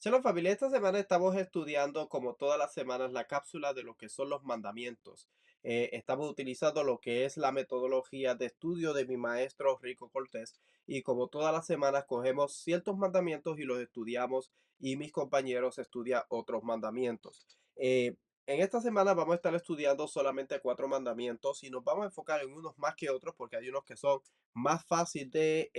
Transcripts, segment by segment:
Chelo familia, esta semana estamos estudiando, como todas las semanas, la cápsula de lo que son los mandamientos. Estamos utilizando lo que es la metodología de estudio de mi maestro Rico Cortés y como todas las semanas cogemos ciertos mandamientos y los estudiamos y mis compañeros estudian otros mandamientos. En esta semana vamos a estar estudiando solamente cuatro mandamientos y nos vamos a enfocar en unos más que otros porque hay unos que son más fácil de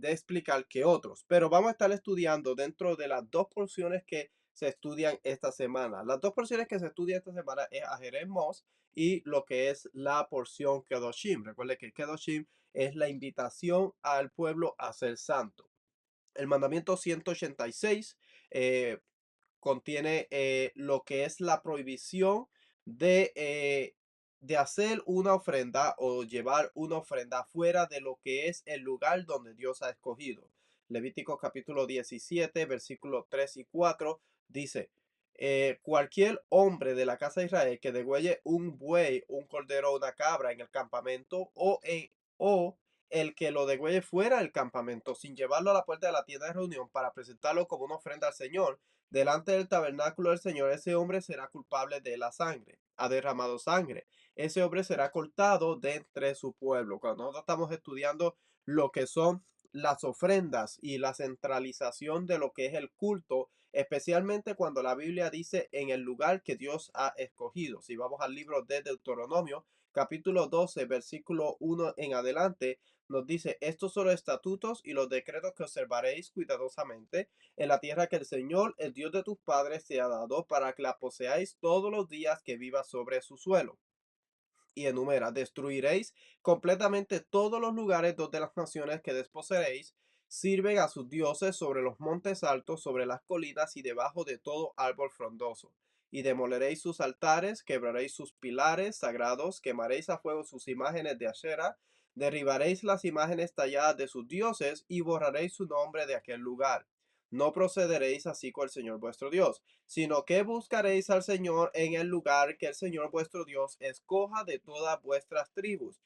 explicar que otros, pero vamos a estar estudiando dentro de las dos porciones que se estudian esta semana. Las dos porciones que se estudian esta semana es Ajerez Mos y lo que es la porción Kedoshim. Recuerde que Kedoshim es la invitación al pueblo a ser santo. El mandamiento 186 eh, contiene lo que es la prohibición de hacer una ofrenda o llevar una ofrenda fuera de lo que es el lugar donde Dios ha escogido. Levítico capítulo 17, versículos 3 y 4 dice, cualquier hombre de la casa de Israel que degüelle un buey, un cordero o una cabra en el campamento o el que lo degüelle fuera del campamento sin llevarlo a la puerta de la tienda de reunión para presentarlo como una ofrenda al Señor, delante del tabernáculo del Señor, ese hombre será culpable de la sangre, ha derramado sangre. Ese hombre será cortado de entre su pueblo. Cuando nosotros estamos estudiando lo que son las ofrendas y la centralización de lo que es el culto, especialmente cuando la Biblia dice en el lugar que Dios ha escogido. Si vamos al libro de Deuteronomio, capítulo 12, versículo 1 en adelante, nos dice, estos son los estatutos y los decretos que observaréis cuidadosamente en la tierra que el Señor, el Dios de tus padres, te ha dado para que la poseáis todos los días que vivas sobre su suelo. Y enumera, destruiréis completamente todos los lugares donde las naciones que desposeeréis sirven a sus dioses sobre los montes altos, sobre las colinas y debajo de todo árbol frondoso. Y demoleréis sus altares, quebraréis sus pilares sagrados, quemaréis a fuego sus imágenes de Asherah, derribaréis las imágenes talladas de sus dioses y borraréis su nombre de aquel lugar. No procederéis así con el Señor vuestro Dios, sino que buscaréis al Señor en el lugar que el Señor vuestro Dios escoja de todas vuestras tribus.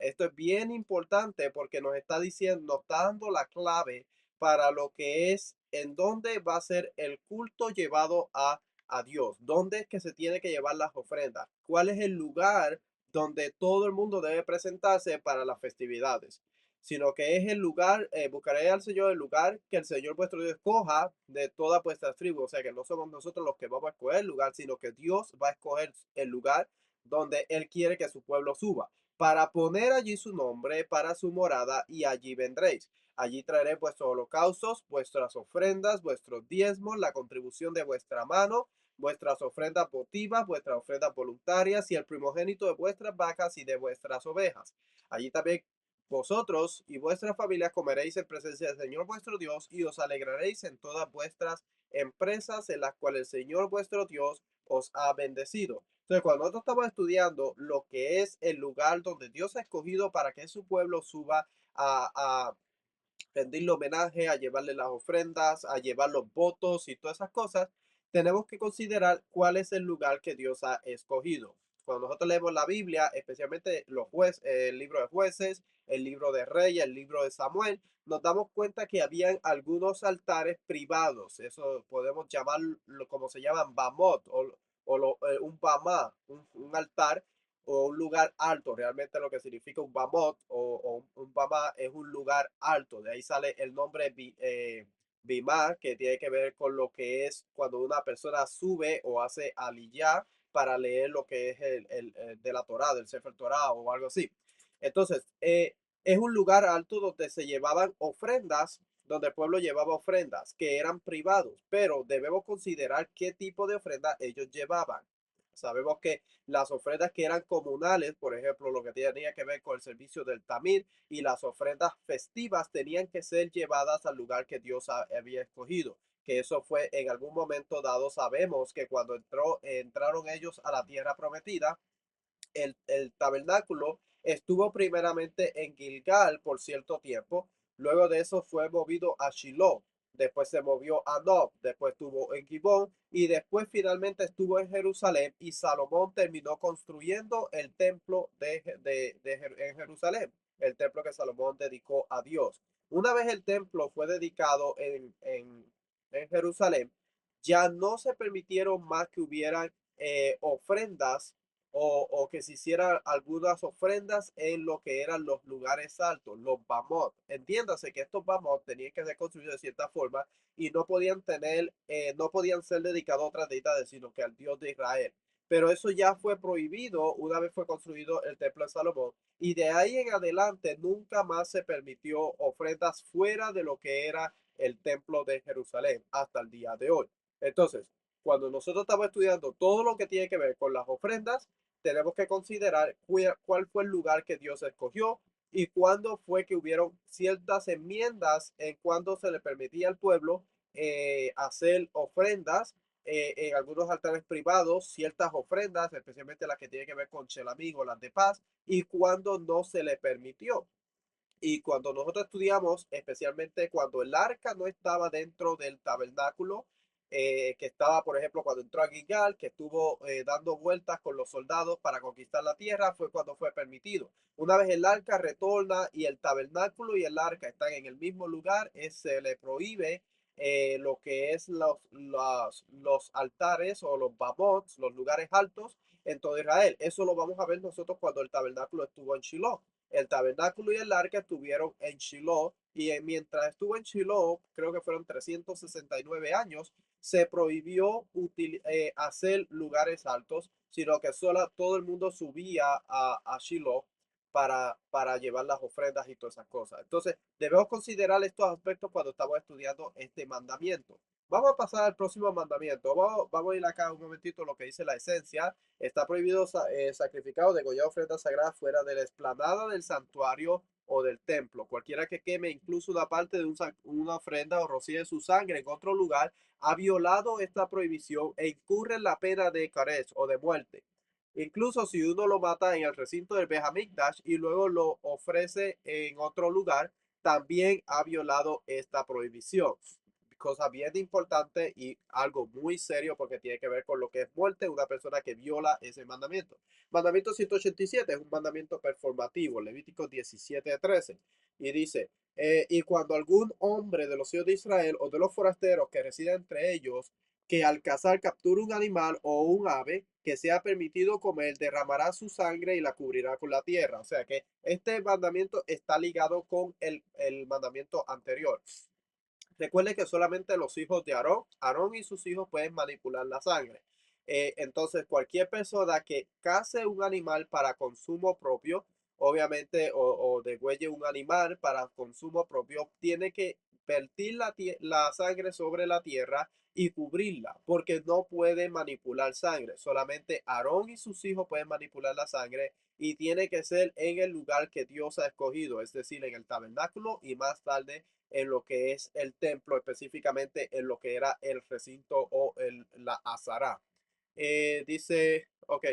Esto es bien importante porque nos está diciendo, nos está dando la clave para lo que es en dónde va a ser el culto llevado a Dios, dónde es que se tiene que llevar las ofrendas, cuál es el lugar donde todo el mundo debe presentarse para las festividades, sino que es el lugar, buscaré al Señor el lugar que el Señor vuestro Dios escoja de todas vuestras tribus. O sea que no somos nosotros los que vamos a escoger el lugar, sino que Dios va a escoger el lugar donde Él quiere que su pueblo suba, para poner allí su nombre, para su morada, y allí vendréis. Allí traeré vuestros holocaustos, vuestras ofrendas, vuestros diezmos, la contribución de vuestra mano, vuestras ofrendas votivas, vuestras ofrendas voluntarias y el primogénito de vuestras vacas y de vuestras ovejas. Allí también vosotros y vuestras familias comeréis en presencia del Señor vuestro Dios y os alegraréis en todas vuestras empresas en las cuales el Señor vuestro Dios os ha bendecido. Entonces, cuando nosotros estamos estudiando lo que es el lugar donde Dios ha escogido para que su pueblo suba a rendirle homenaje, a llevarle las ofrendas, a llevar los votos y todas esas cosas, tenemos que considerar cuál es el lugar que Dios ha escogido. Cuando nosotros leemos la Biblia, especialmente los jueces, el libro de jueces, el libro de Reyes, el libro de Samuel, nos damos cuenta que habían algunos altares privados. Eso podemos llamarlo como se llaman bamot un bamá, un altar o un lugar alto. Realmente lo que significa un bamot un bamá es un lugar alto. De ahí sale el nombre bimá, que tiene que ver con lo que es cuando una persona sube o hace aliyah para leer lo que es el de la Torá, del Sefer Torá o algo así. Entonces, es un lugar alto donde se llevaban ofrendas, donde el pueblo llevaba ofrendas que eran privados, pero debemos considerar qué tipo de ofrenda ellos llevaban. Sabemos que las ofrendas que eran comunales, por ejemplo, lo que tenía que ver con el servicio del tamil y las ofrendas festivas tenían que ser llevadas al lugar que Dios había escogido. Que eso fue en algún momento dado. Sabemos que cuando entraron ellos a la tierra prometida, el tabernáculo estuvo primeramente en Gilgal por cierto tiempo, luego de eso fue movido a Shiloh, después se movió a Nob, después estuvo en Gibón y después finalmente estuvo en Jerusalén y Salomón terminó construyendo el templo en Jerusalén, el templo que Salomón dedicó a Dios. Una vez el templo fue dedicado en Jerusalén, ya no se permitieron más que hubieran ofrendas o que se hicieran algunas ofrendas en lo que eran los lugares altos, los bamot. Entiéndase que estos bamot tenían que ser construidos de cierta forma y no podían tener, no podían ser dedicados a otras deidades, sino que al Dios de Israel. Pero eso ya fue prohibido una vez fue construido el templo de Salomón y de ahí en adelante nunca más se permitió ofrendas fuera de lo que era el templo de Jerusalén hasta el día de hoy. Entonces, cuando nosotros estamos estudiando todo lo que tiene que ver con las ofrendas, tenemos que considerar cuál fue el lugar que Dios escogió y cuándo fue que hubieron ciertas enmiendas en cuando se le permitía al pueblo hacer ofrendas en algunos altares privados, ciertas ofrendas, especialmente las que tienen que ver con Shelamín o las de paz, y cuando no se le permitió. Y cuando nosotros estudiamos, especialmente cuando el arca no estaba dentro del tabernáculo, que estaba, por ejemplo, cuando entró a Gilgal, que estuvo dando vueltas con los soldados para conquistar la tierra, fue cuando fue permitido. Una vez el arca retorna y el tabernáculo y el arca están en el mismo lugar, se le prohíbe lo que es los altares o los bamots, los lugares altos en todo Israel. Eso lo vamos a ver nosotros cuando el tabernáculo estuvo en Shiloh. El tabernáculo y el arca estuvieron en Shiloh y mientras estuvo en Shiloh, creo que fueron 369 años, se prohibió hacer lugares altos, sino que solo todo el mundo subía a Shiloh para llevar las ofrendas y todas esas cosas. Entonces, debemos considerar estos aspectos cuando estamos estudiando este mandamiento. Vamos a pasar al próximo mandamiento. Vamos a ir acá un momentito lo que dice la esencia. Está prohibido sacrificar o degollar ofrendas sagradas fuera de la explanada del santuario o del templo. Cualquiera que queme incluso una parte de una ofrenda o rocíe su sangre en otro lugar ha violado esta prohibición e incurre en la pena de carez o de muerte. Incluso si uno lo mata en el recinto del Beit Hamikdash y luego lo ofrece en otro lugar, también ha violado esta prohibición. Cosa bien importante y algo muy serio porque tiene que ver con lo que es muerte, una persona que viola ese mandamiento. Mandamiento 187 es un mandamiento performativo, Levítico 17:13, y dice, y cuando algún hombre de los hijos de Israel o de los forasteros que residen entre ellos, que al cazar capture un animal o un ave que sea permitido comer, derramará su sangre y la cubrirá con la tierra. O sea que este mandamiento está ligado con el mandamiento anterior. Recuerde que solamente los hijos de Aarón y sus hijos pueden manipular la sangre. Entonces, cualquier persona que case un animal para consumo propio, obviamente, o degüelle un animal para consumo propio, tiene que vertir la sangre sobre la tierra y cubrirla, porque no puede manipular sangre. Solamente Aarón y sus hijos pueden manipular la sangre y tiene que ser en el lugar que Dios ha escogido, es decir, en el tabernáculo y más tarde en lo que es el templo, específicamente en lo que era el recinto o la azara. Dice, ok,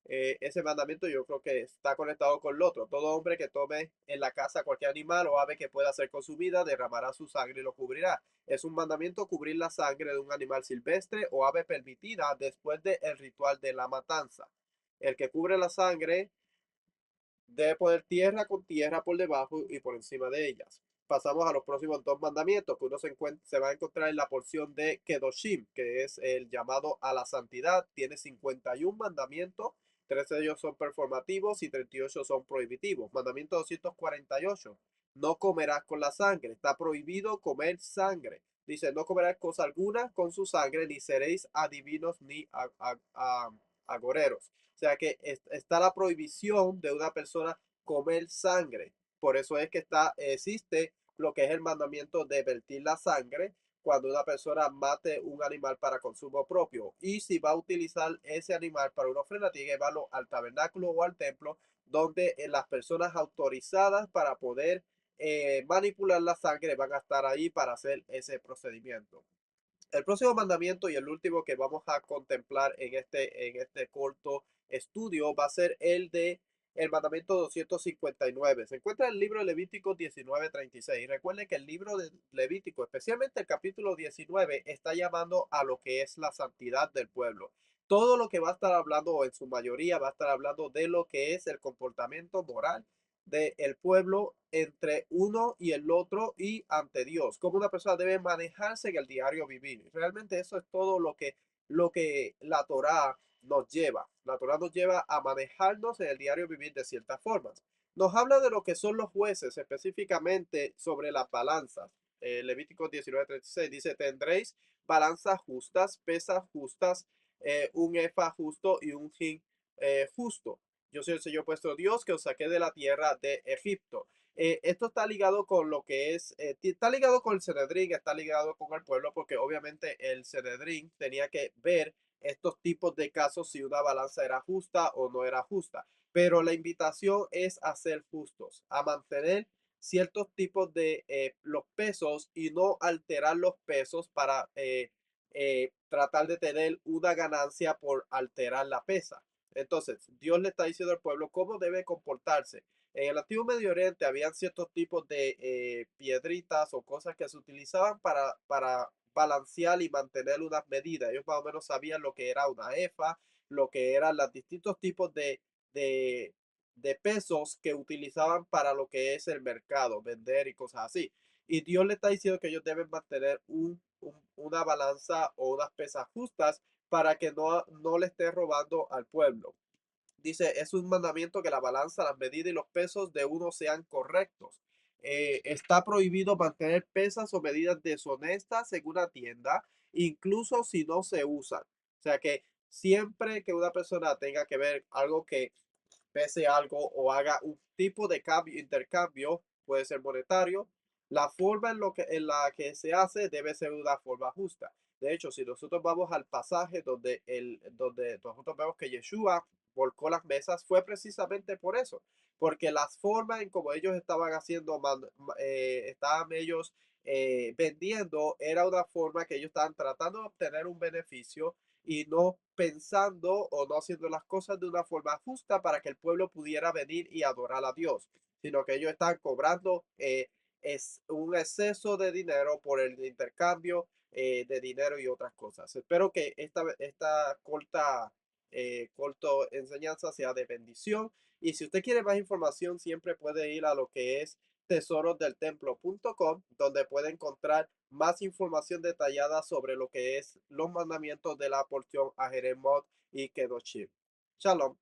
ese mandamiento yo creo que está conectado con el otro. Todo hombre que tome en la casa cualquier animal o ave que pueda ser consumida, derramará su sangre y lo cubrirá. Es un mandamiento cubrir la sangre de un animal silvestre o ave permitida después del ritual de la matanza. El que cubre la sangre debe poner tierra con tierra por debajo y por encima de ellas. Pasamos a los próximos dos mandamientos que uno se va a encontrar en la porción de Kedoshim, que es el llamado a la santidad. Tiene 51 mandamientos, 13 de ellos son performativos y 38 son prohibitivos. Mandamiento 248, no comerás con la sangre. Está prohibido comer sangre. Dice, no comerás cosa alguna con su sangre, ni seréis adivinos ni agoreros. O sea que está la prohibición de una persona comer sangre. Por eso es que existe lo que es el mandamiento de vertir la sangre cuando una persona mate un animal para consumo propio. Y si va a utilizar ese animal para una ofrenda, tiene que llevarlo al tabernáculo o al templo, donde las personas autorizadas para poder manipular la sangre van a estar ahí para hacer ese procedimiento. El próximo mandamiento y el último que vamos a contemplar en este corto estudio va a ser el mandamiento 259. Se encuentra en el libro de Levítico 19:36. Recuerden que el libro de Levítico, especialmente el capítulo 19, está llamando a lo que es la santidad del pueblo. Todo lo que va a estar hablando, o en su mayoría, va a estar hablando de lo que es el comportamiento moral del pueblo entre uno y el otro y ante Dios, cómo una persona debe manejarse en el diario vivir. Realmente eso es todo lo que la Torá nos lleva. La Torá nos lleva a manejarnos en el diario vivir de ciertas formas. Nos habla de lo que son los jueces, específicamente sobre las balanzas. Levítico 19:36 dice, tendréis balanzas justas, pesas justas, un efa justo y un hin justo. Yo soy el Señor vuestro Dios que os saqué de la tierra de Egipto. Esto está ligado con lo que es, está ligado con el Sanedrín, está ligado con el pueblo, porque obviamente el Sanedrín tenía que ver estos tipos de casos si una balanza era justa o no era justa. Pero la invitación es a ser justos, a mantener ciertos tipos de los pesos y no alterar los pesos para tratar de tener una ganancia por alterar la pesa. Entonces, Dios le está diciendo al pueblo cómo debe comportarse. En el antiguo Medio Oriente habían ciertos tipos de piedritas o cosas que se utilizaban para balancear y mantener unas medidas. Ellos más o menos sabían lo que era una efa, lo que eran los distintos tipos de, de pesos que utilizaban para lo que es el mercado, vender y cosas así. Y Dios le está diciendo que ellos deben mantener una balanza o unas pesas justas para que no le esté robando al pueblo. Dice, es un mandamiento que la balanza, las medidas y los pesos de uno sean correctos. Está prohibido mantener pesas o medidas deshonestas en una tienda, incluso si no se usan. O sea que siempre que una persona tenga que ver algo que pese algo o haga un tipo de cambio, intercambio, puede ser monetario, la forma en la que se hace debe ser una forma justa. De hecho, si nosotros vamos al pasaje donde nosotros vemos que Yeshua volcó las mesas, fue precisamente por eso, porque las formas en como ellos estaban haciendo, estaban ellos vendiendo, era una forma que ellos estaban tratando de obtener un beneficio y no pensando o no haciendo las cosas de una forma justa para que el pueblo pudiera venir y adorar a Dios, sino que ellos están cobrando es un exceso de dinero por el intercambio de dinero y otras cosas. Espero que esta corto enseñanza sea de bendición. Y si usted quiere más información, siempre puede ir a lo que es tesorosdeltemplo.com, donde puede encontrar más información detallada sobre lo que es los mandamientos de la porción a Jeremot y Kedoshim. Shalom.